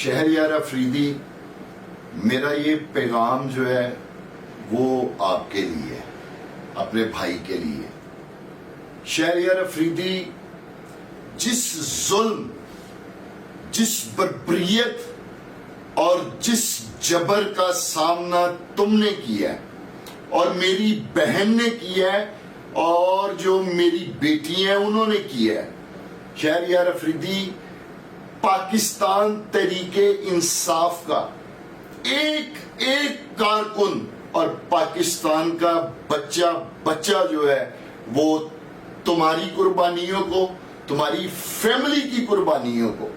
شہریار افریدی، میرا یہ پیغام جو ہے وہ آپ کے لیے ہے، اپنے بھائی کے لیے۔ شہریار افریدی، جس ظلم، جس بربریت اور جس جبر کا سامنا تم نے کیا ہے اور میری بہن نے کیا ہے اور جو میری بیٹی ہیں انہوں نے کیا ہے، شہریار افریدی، پاکستان تحریک انصاف کا ایک ایک کارکن اور پاکستان کا بچہ جو ہے وہ تمہاری قربانیوں کو، تمہاری فیملی کی قربانیوں کو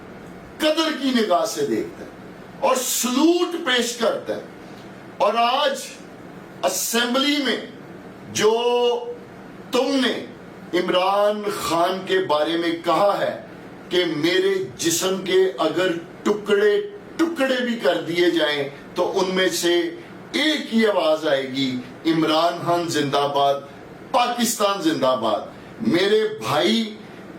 قدر کی نگاہ سے دیکھتا ہے اور سلوٹ پیش کرتا ہے۔ اور آج اسمبلی میں جو تم نے عمران خان کے بارے میں کہا ہے کہ میرے جسم کے اگر ٹکڑے ٹکڑے بھی کر دیے جائیں تو ان میں سے ایک ہی آواز آئے گی، عمران خان زندہ باد، پاکستان زندہ باد۔ میرے بھائی،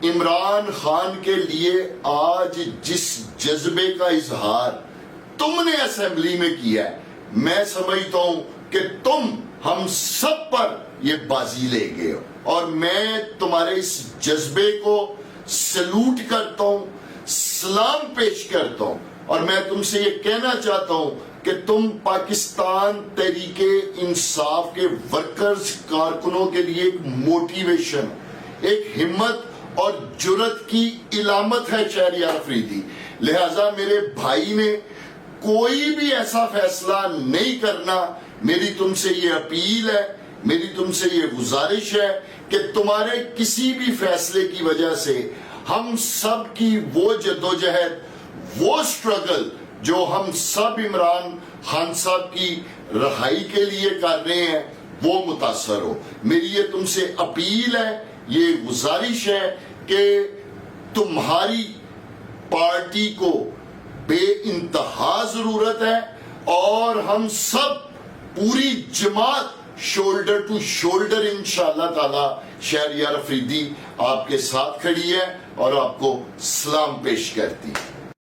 عمران خان کے لیے آج جس جذبے کا اظہار تم نے اسمبلی میں کیا ہے، میں سمجھتا ہوں کہ تم ہم سب پر یہ بازی لے گئے ہو، اور میں تمہارے اس جذبے کو سلوٹ کرتا ہوں، سلام پیش کرتا ہوں، اور میں تم سے یہ کہنا چاہتا ہوں کہ تم پاکستان تحریک انصاف کے ورکرز، کارکنوں کے لیے ایک موٹیویشن، ایک ہمت اور جرت کی علامت ہے شہریار افریدی۔ لہٰذا میرے بھائی نے کوئی بھی ایسا فیصلہ نہیں کرنا، میری تم سے یہ اپیل ہے، میری تم سے یہ گزارش ہے کہ تمہارے کسی بھی فیصلے کی وجہ سے ہم سب کی وہ جدوجہد، وہ سٹرگل جو ہم سب عمران خان صاحب کی رہائی کے لیے کر رہے ہیں وہ متاثر ہو۔ میری یہ تم سے اپیل ہے، یہ گزارش ہے کہ تمہاری پارٹی کو بے انتہا ضرورت ہے، اور ہم سب پوری جماعت شولڈر ٹو شولڈر انشاءاللہ تعالی شہریار افریدی آپ کے ساتھ کھڑی ہے اور آپ کو سلام پیش کرتی ہے۔